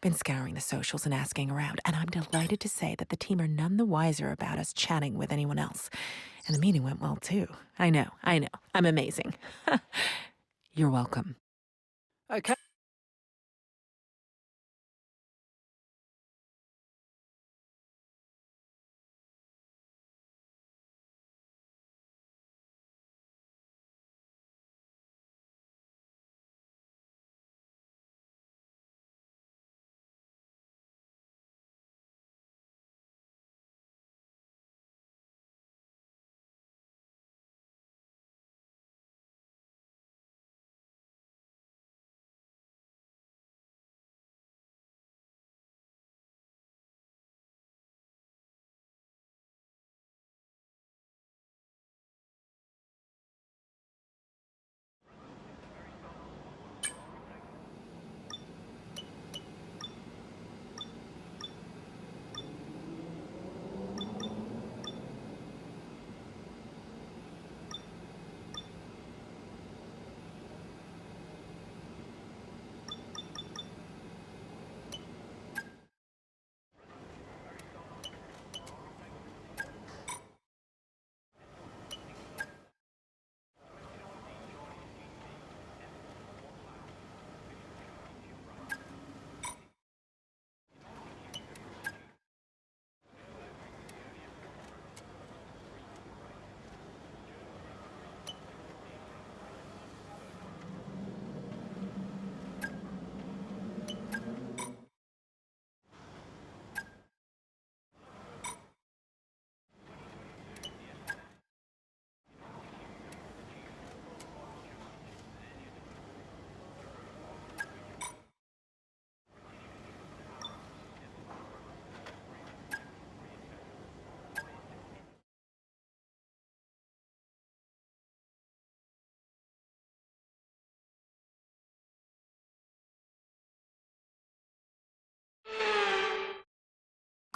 been scouring the socials and asking around, and I'm delighted to say that the team are none the wiser about us chatting with anyone else. And the meeting went well, too. I know. I'm amazing. You're welcome. Okay.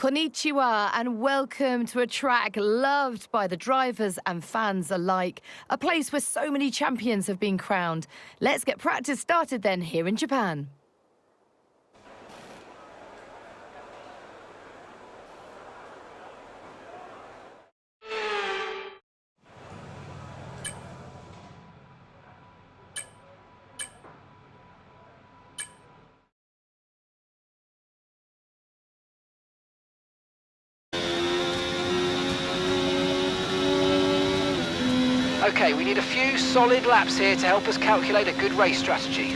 Konnichiwa and welcome to a track loved by the drivers and fans alike, a place where so many champions have been crowned. Let's get practice started then here in Japan. Okay, we need a few solid laps here to help us calculate a good race strategy.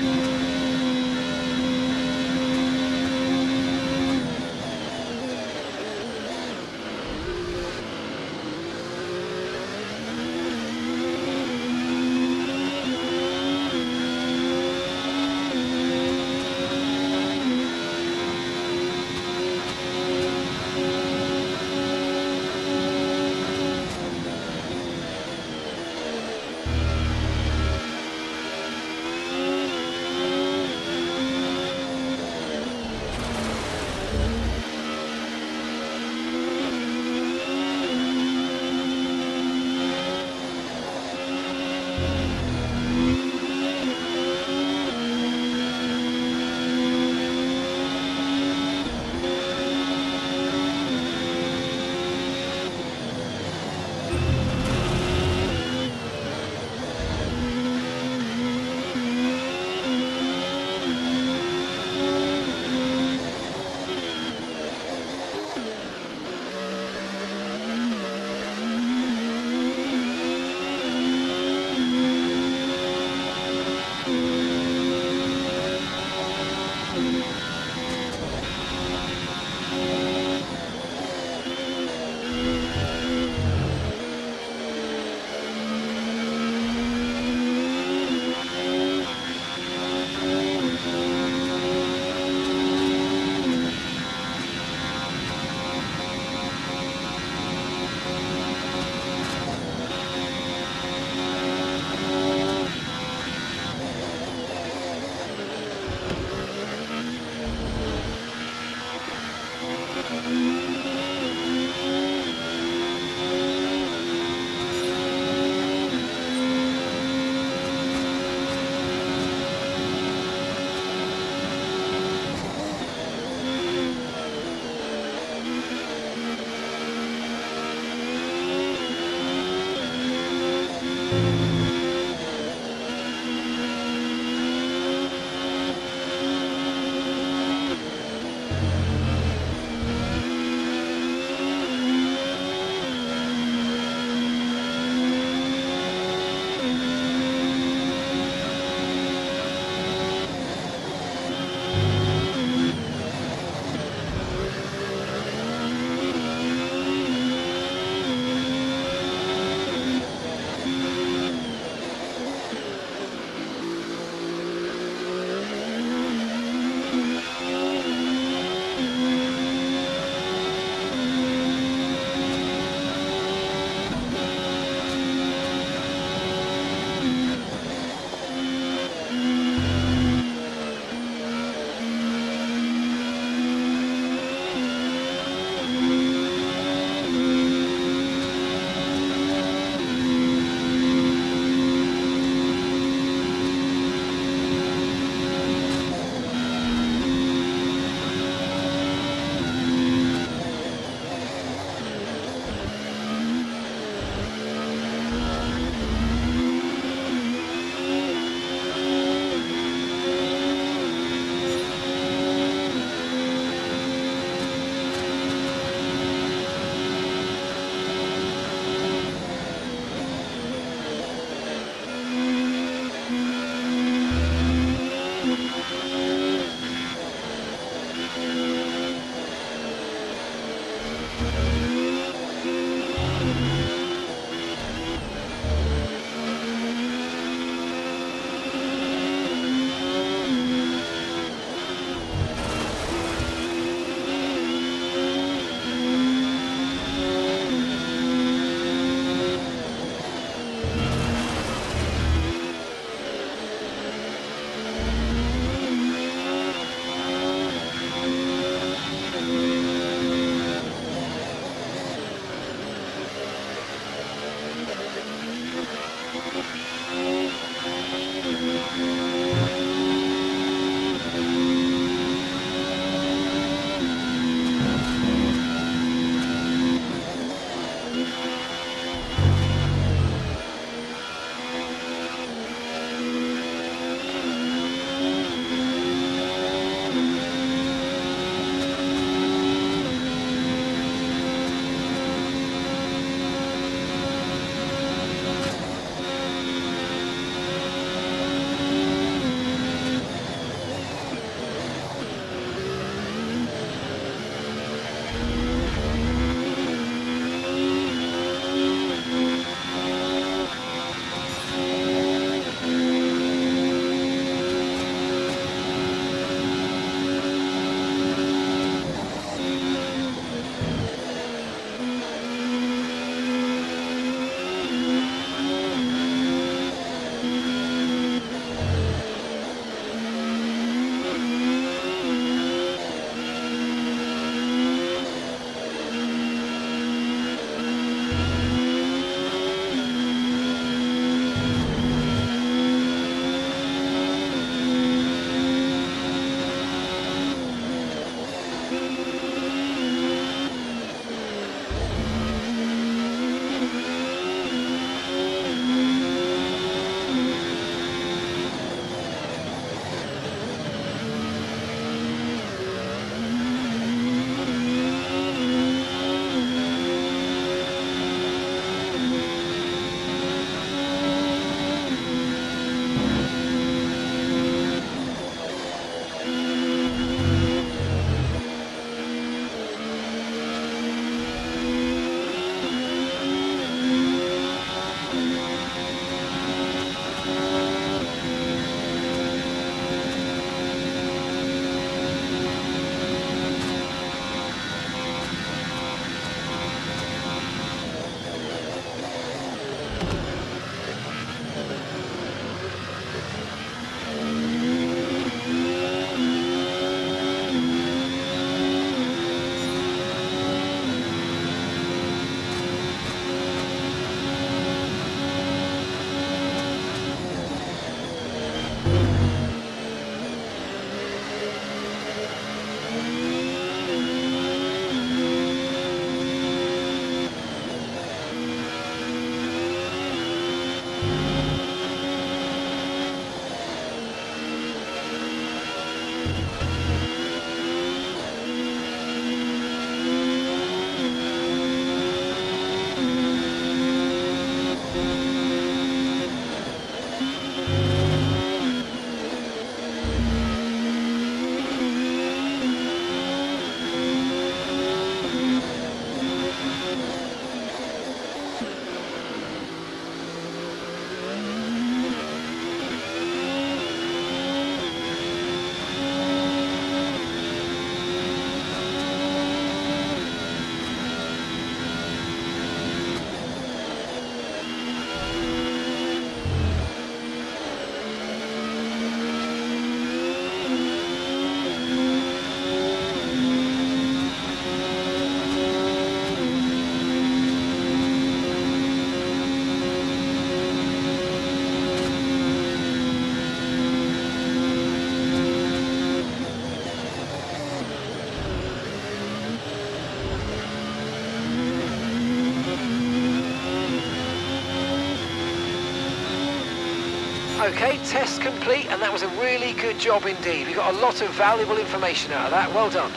Okay, test complete, and that was a really good job indeed. We got a lot of valuable information out of that. Well done.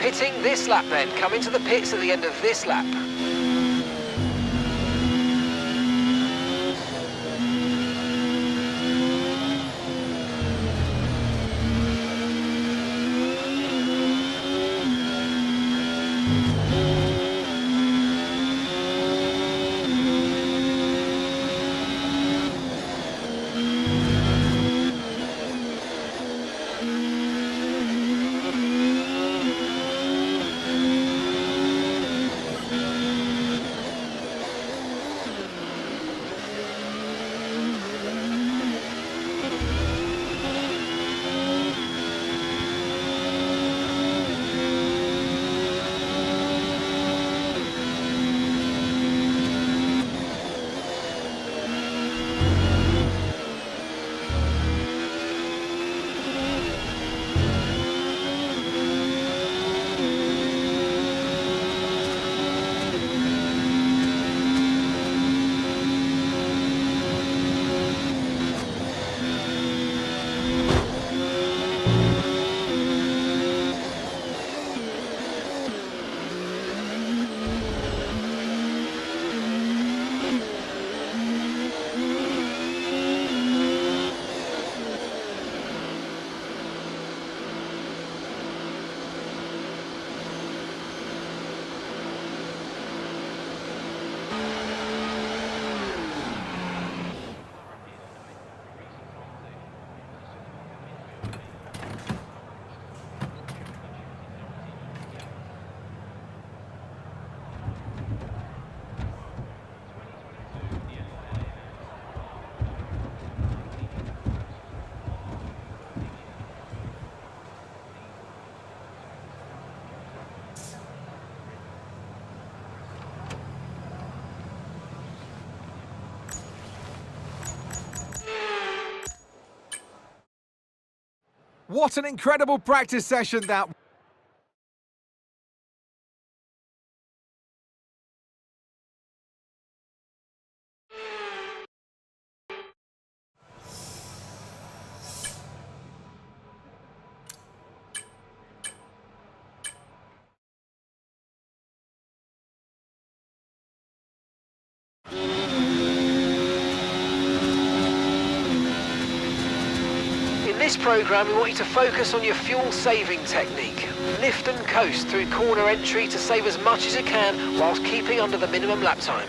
Pitting this lap then. Come into the pits at the end of this lap. What an incredible practice session that In this programme, we want you to focus on your fuel saving technique. Lift and coast through corner entry to save as much as you can whilst keeping under the minimum lap time.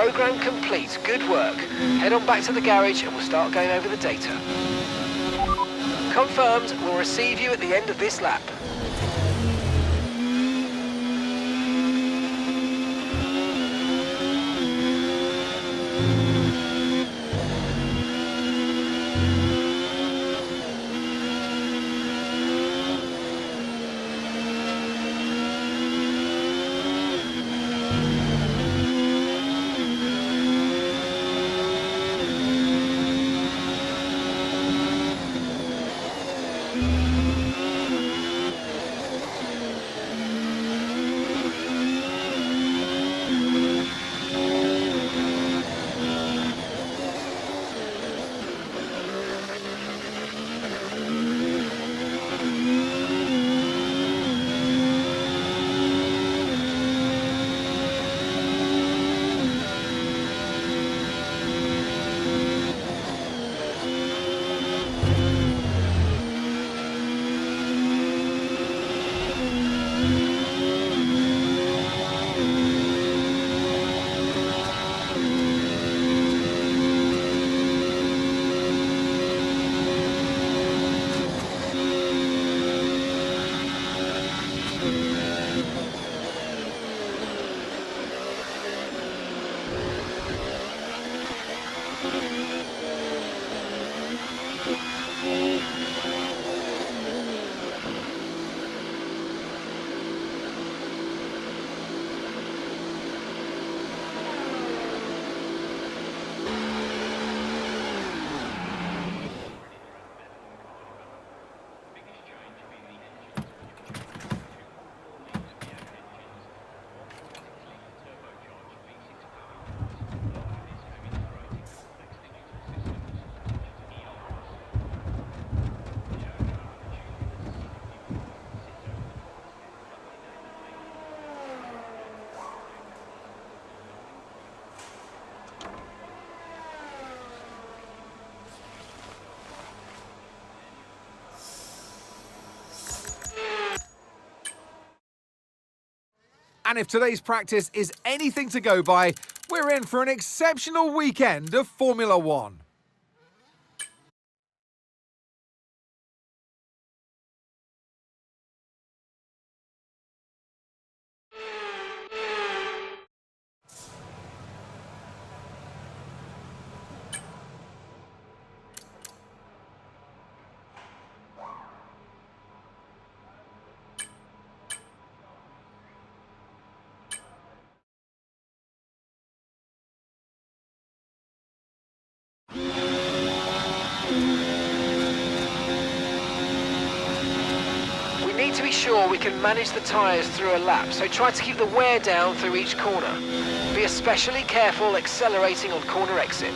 Program complete. Good work. Head on back to the garage and we'll start going over the data. Confirmed. We'll receive you at the end of this lap. And if today's practice is anything to go by, we're in for an exceptional weekend of Formula One. We need to be sure we can manage the tyres through a lap, so try to keep the wear down through each corner. Be especially careful accelerating on corner exit.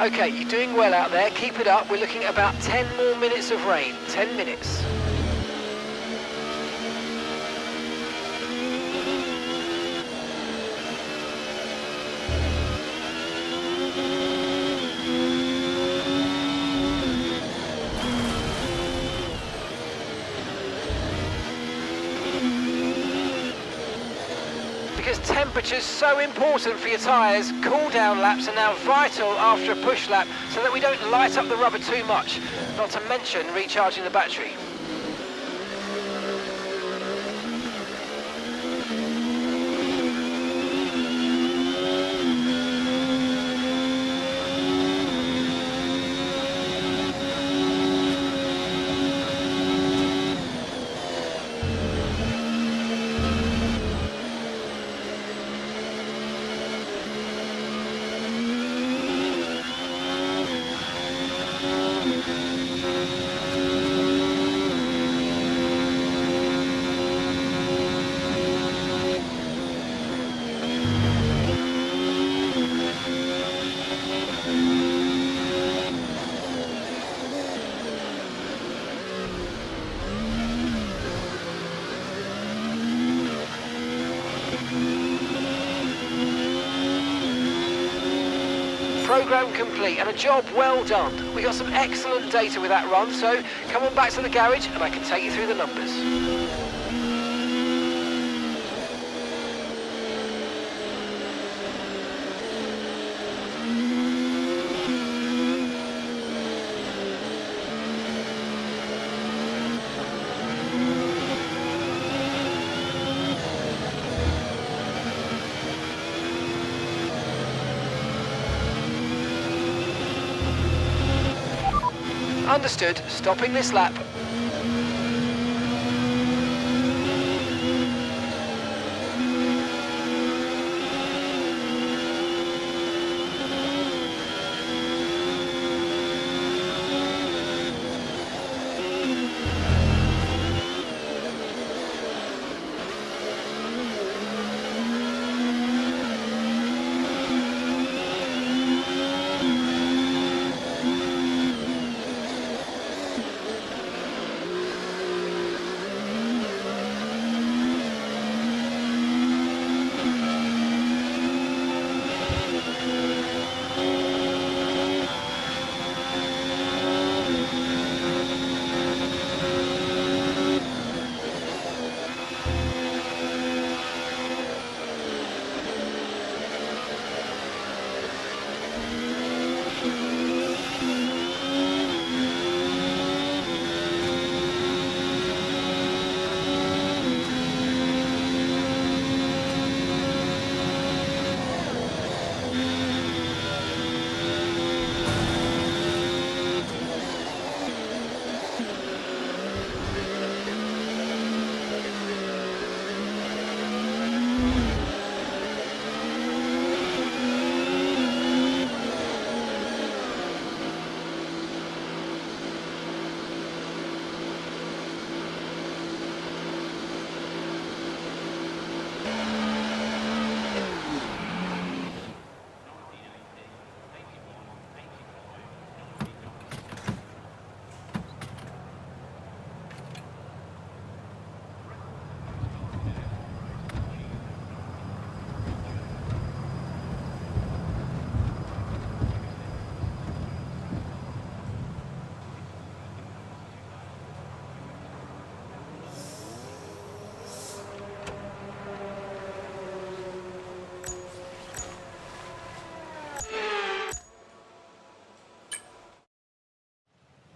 Okay, you're doing well out there. Keep it up. We're looking at about 10 more minutes of rain. 10 minutes. Because temperature's so important for your tyres, cool down laps are now vital after a push lap so that we don't light up the rubber too much, not to mention recharging the battery. Programme complete and a job well done. We got some excellent data with that run, so come on back to the garage and I can take you through the numbers. Understood. Stopping this lap.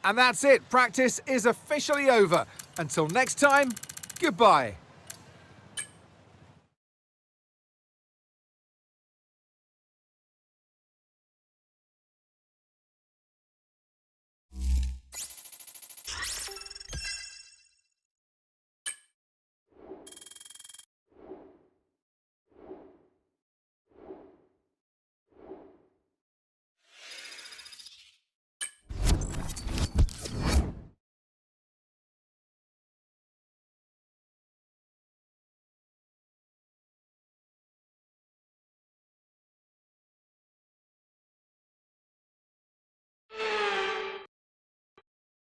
And that's it. Practice is officially over. Until next time, goodbye.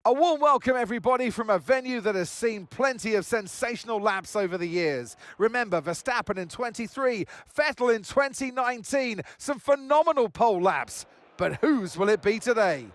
A warm welcome, everybody, from a venue that has seen plenty of sensational laps over the years. Remember, Verstappen in 23, Vettel in 2019, some phenomenal pole laps. But whose will it be today?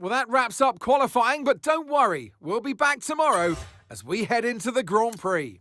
Well, that wraps up qualifying, but don't worry, we'll be back tomorrow as we head into the Grand Prix.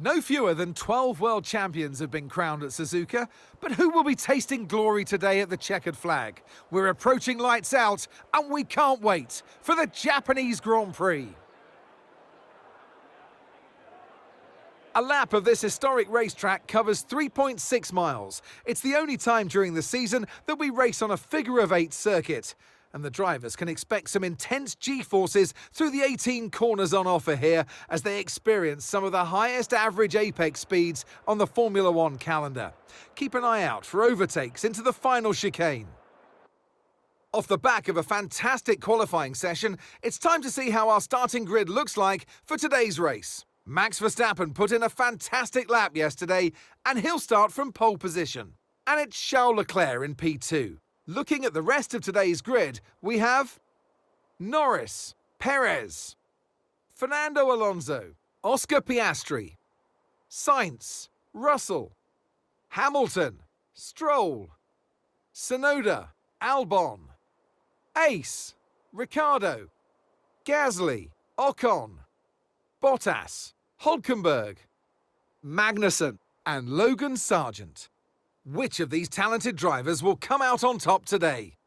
No fewer than 12 world champions have been crowned at Suzuka, but who will be tasting glory today at the checkered flag? We're approaching lights out, and we can't wait for the Japanese Grand Prix. A lap of this historic racetrack covers 3.6 miles. It's the only time during the season that we race on a figure-of-8 circuit. And the drivers can expect some intense G-forces through the 18 corners on offer here as they experience some of the highest average apex speeds on the Formula One calendar. Keep an eye out for overtakes into the final chicane. Off the back of a fantastic qualifying session, it's time to see how our starting grid looks like for today's race. Max Verstappen put in a fantastic lap yesterday, and he'll start from pole position. And it's Charles Leclerc in P2. Looking at the rest of today's grid, we have Norris, Perez, Fernando Alonso, Oscar Piastri, Sainz, Russell, Hamilton, Stroll, Tsunoda, Albon, Ace, Ricciardo, Gasly, Ocon, Bottas, Hulkenberg, Magnussen, and Logan Sargent. Which of these talented drivers will come out on top today?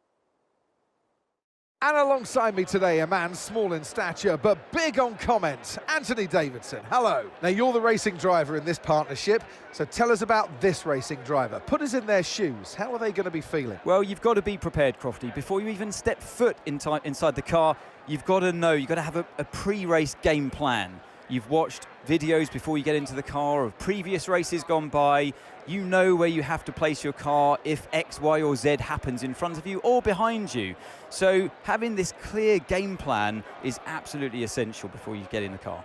And alongside me today, a man small in stature but big on comment, Anthony Davidson. Hello. Now, you're the racing driver in this partnership, so tell us about this racing driver. Put us in their shoes. How are they going to be feeling? Well, you've got to be prepared, Crofty. Before you even step foot inside the car, you've got to know, you've got to have a pre-race game plan. You've watched videos before you get into the car of previous races gone by. You know where you have to place your car if X, Y, or Z happens in front of you or behind you. So having this clear game plan is absolutely essential before you get in the car.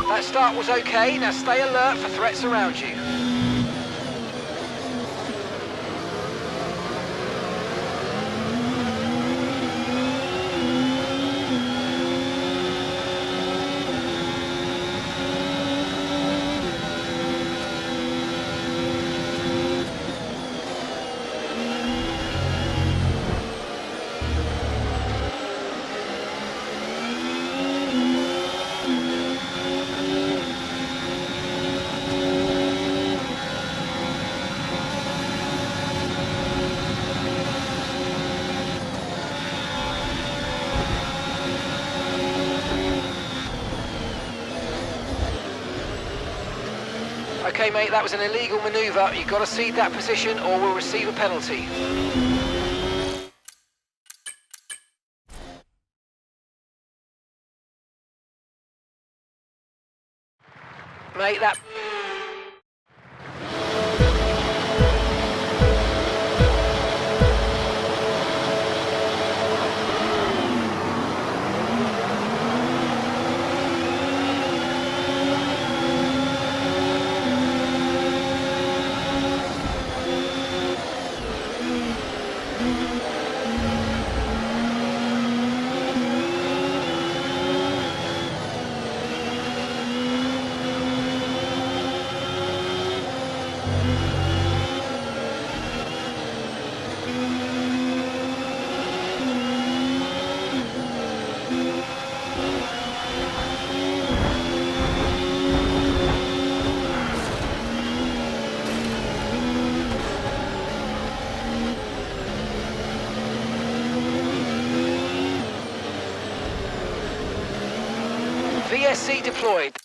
That start was okay, now stay alert for threats around you. Okay, mate, that was an illegal manoeuvre. You've got to cede that position or we'll receive a penalty. Mate, that... ESC deployed.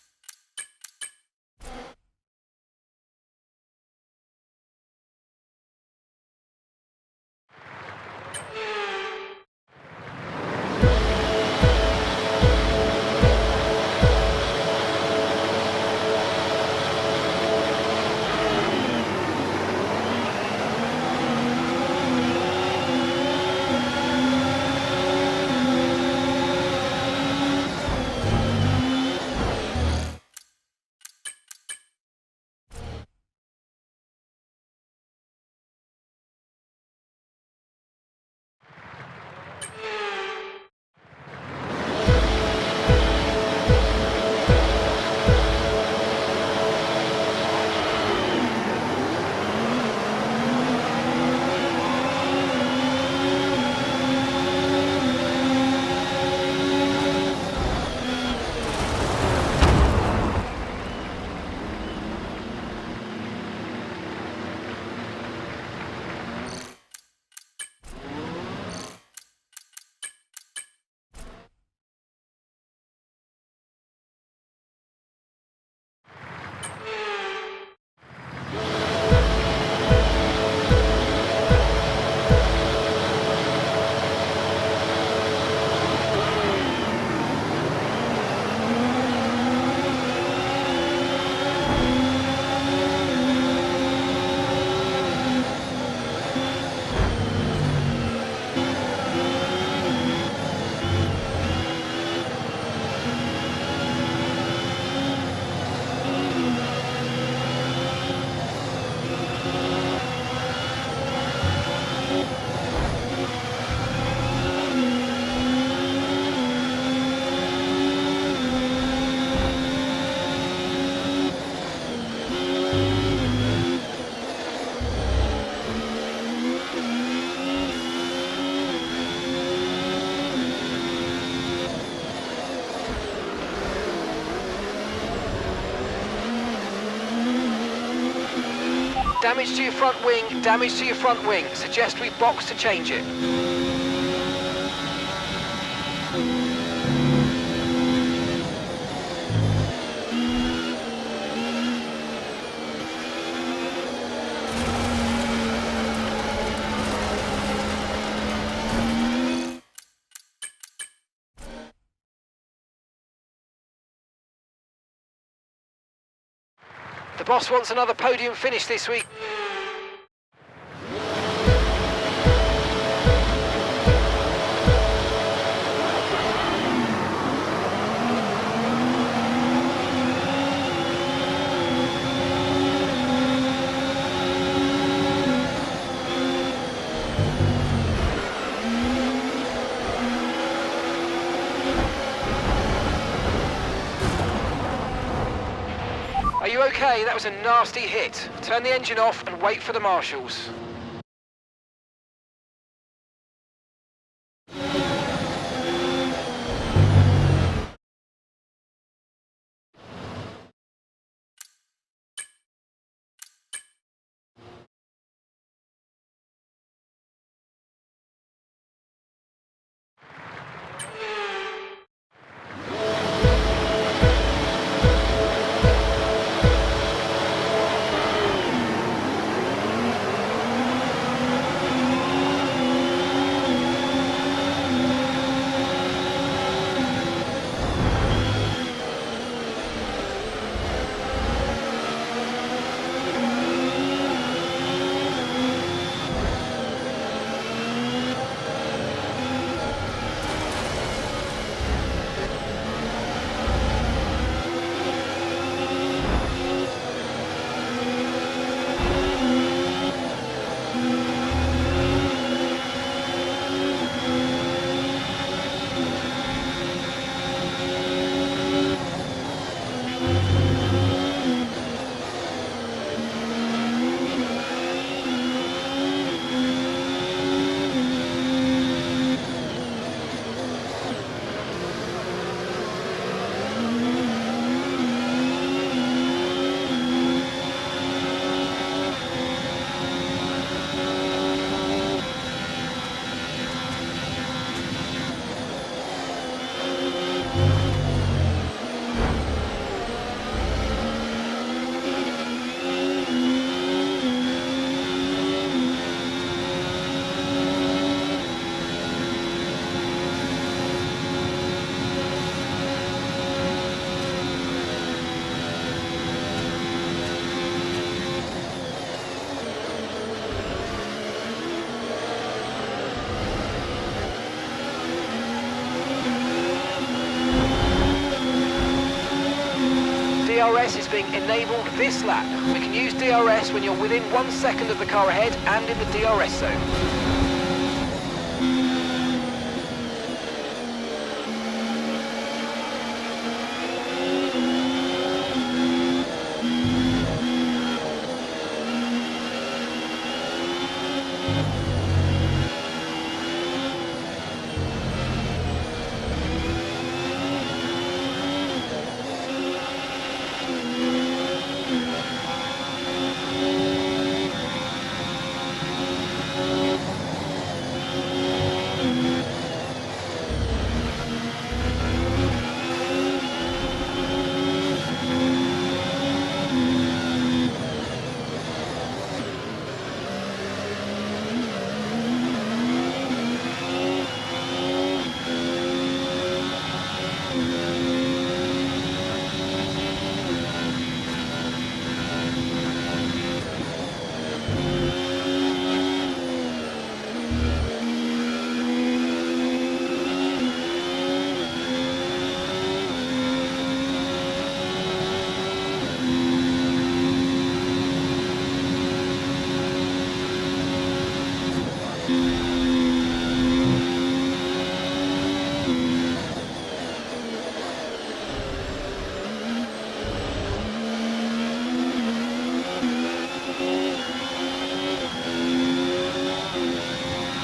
Damage to your front wing, damage to your front wing. Suggest we box to change it. The boss wants another podium finish this week. Are you okay? That was a nasty hit. Turn the engine off and wait for the marshals. DRS is being enabled this lap. We can use DRS when you're within 1 second of the car ahead and in the DRS zone.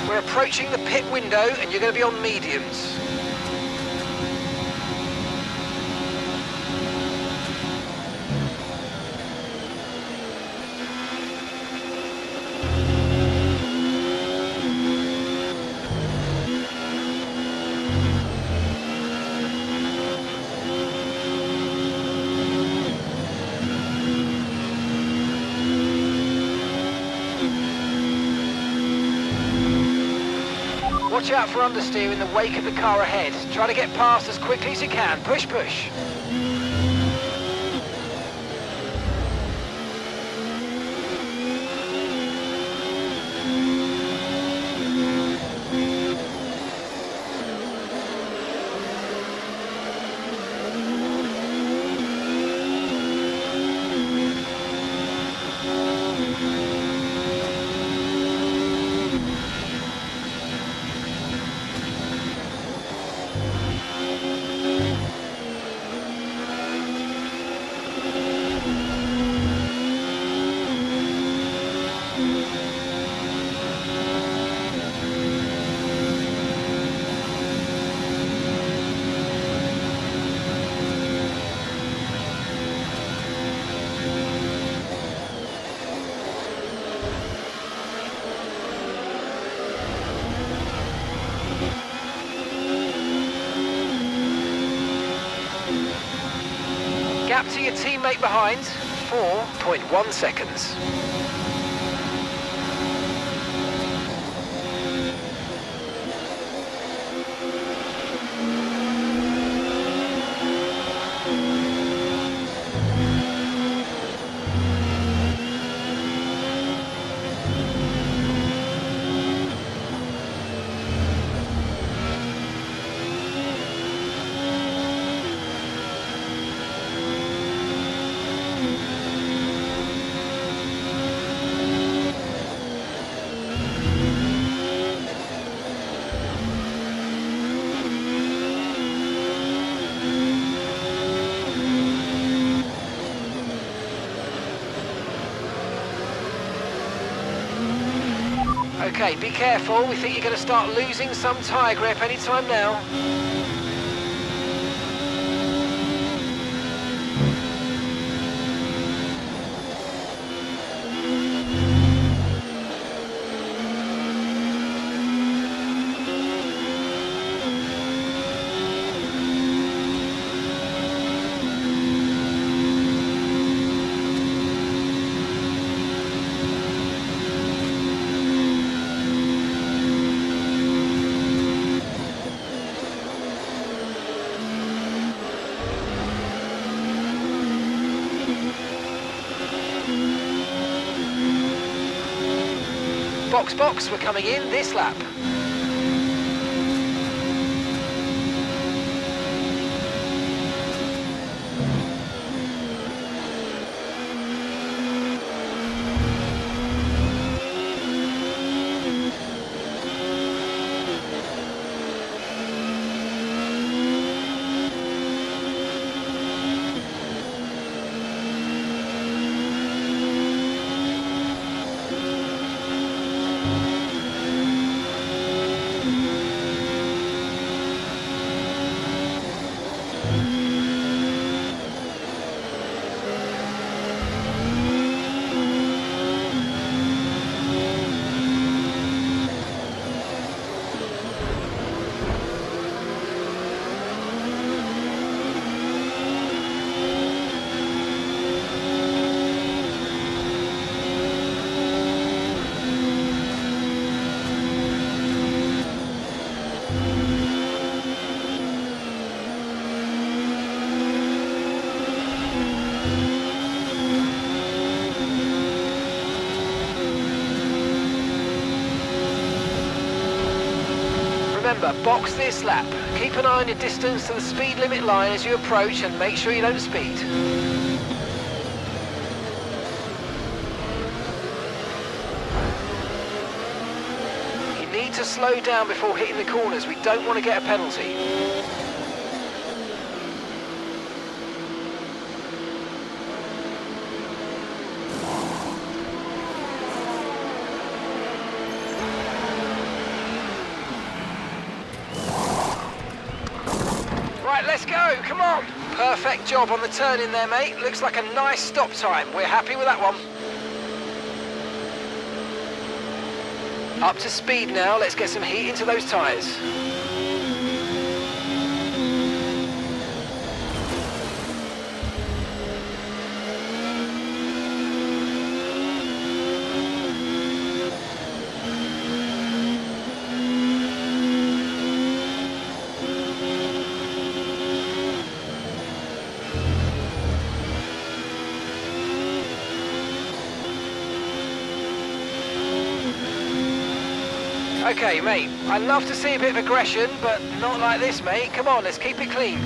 We're approaching the pit window and you're going to be on mediums. Watch out for understeer in the wake of the car ahead. Try to get past as quickly as you can. Push, push. Gap to your teammate behind, 4.1 seconds. Okay, be careful. We think you're going to start losing some tyre grip anytime now. Box, box, we're coming in this lap. remember, box this lap. Keep an eye on your distance to the speed limit line as you approach and make sure you don't speed. You need to slow down before hitting the corners. We don't want to get a penalty. Right, let's go, come on. Perfect job on the turn in there, mate. Looks like a nice stop time. We're happy with that one. Up to speed now, let's get some heat into those tyres. Okay, mate, I'd love to see a bit of aggression, but not like this, mate. Come on, let's keep it clean.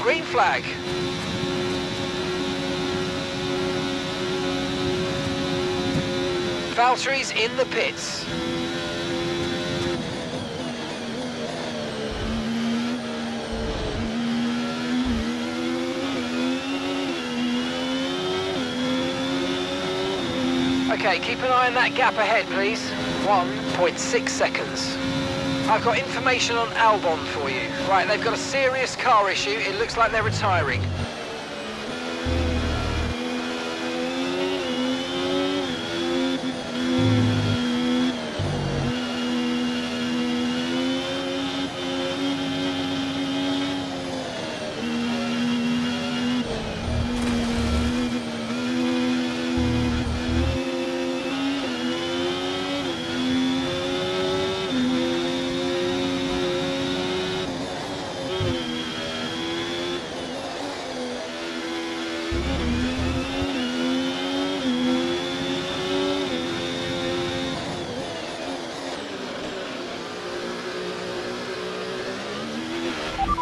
Green flag. Valtteri's in the pits. Okay, keep an eye on that gap ahead, please. 1.6 seconds. I've got information on Albon for you. Right, they've got a serious car issue. It looks like they're retiring.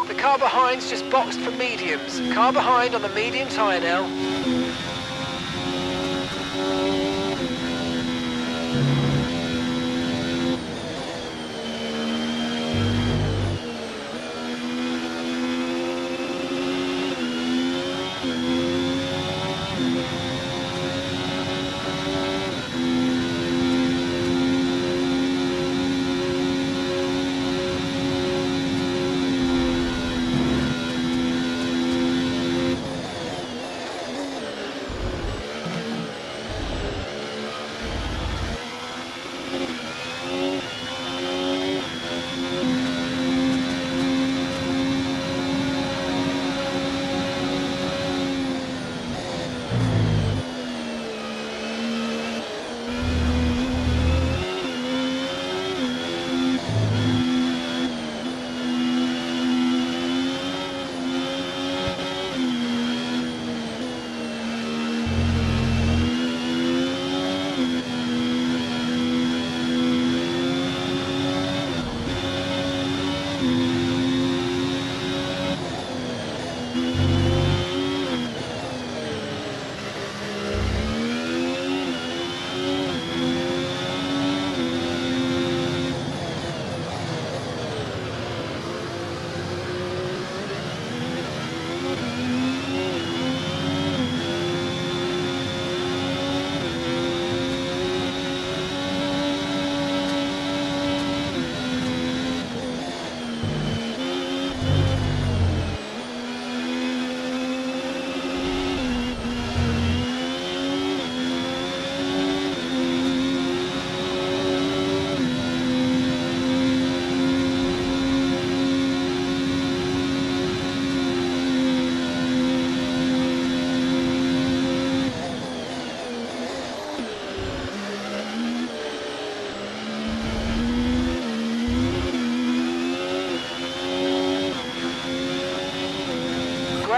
The car behind's just boxed for mediums. Car behind on the medium tyre now.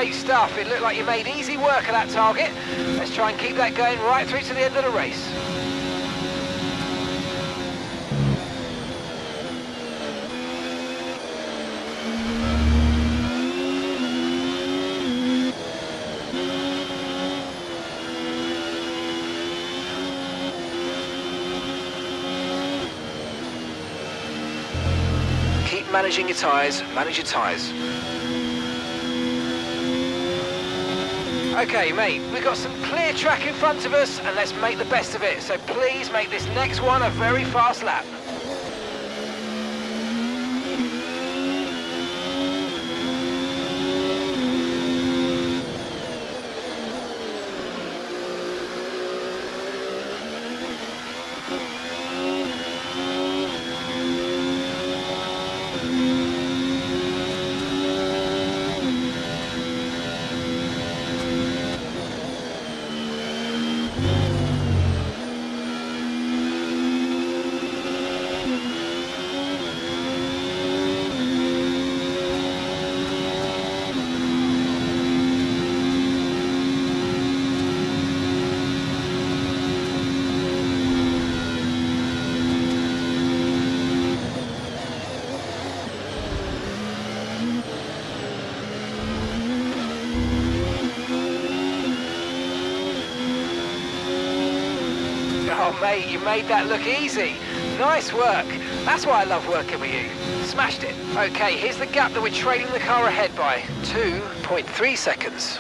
Great stuff. It looked like you made easy work of that target. Let's try and keep that going right through to the end of the race. Keep managing your tyres, manage your tyres. Okay, mate, we've got some clear track in front of us, and let's make the best of it. So please make this next one a very fast lap. Oh, mate, you made that look easy. Nice work. That's why I love working with you. Smashed it. Okay, here's the gap that we're trailing the car ahead by. 2.3 seconds.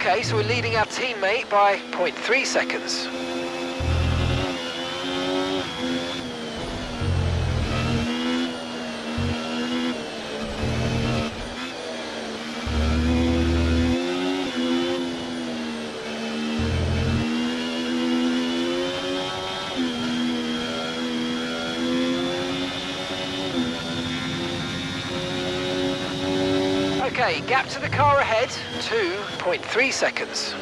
Okay, so we're leading our teammate by 0.3 seconds. Okay, gap to the car ahead, 2.3 seconds.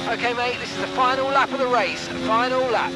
Okay, mate, this is the final lap of the race. Final lap.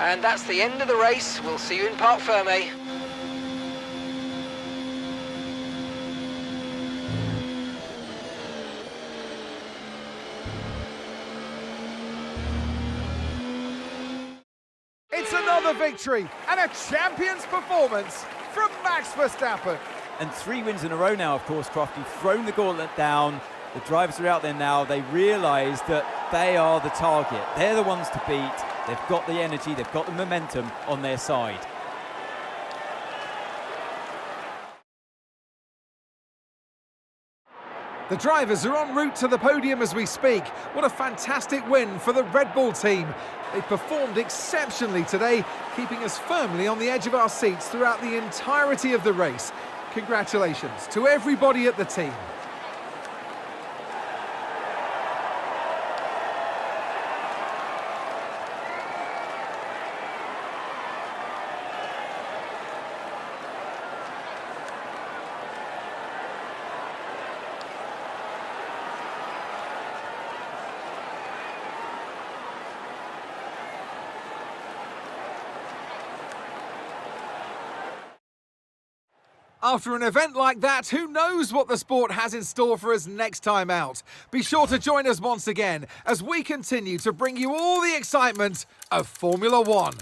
And that's the end of the race. We'll see you in Parc Ferme. It's another victory and a champion's performance from Max Verstappen. And 3 wins in a row now, of course, Croft. You've thrown the gauntlet down. The drivers are out there now. They realise that they are the target. They're the ones to beat. They've got the energy, they've got the momentum on their side. The drivers are en route to the podium as we speak. What a fantastic win for the Red Bull team. They performed exceptionally today, keeping us firmly on the edge of our seats throughout the entirety of the race. Congratulations to everybody at the team. After an event like that, who knows what the sport has in store for us next time out? Be sure to join us once again as we continue to bring you all the excitement of Formula One.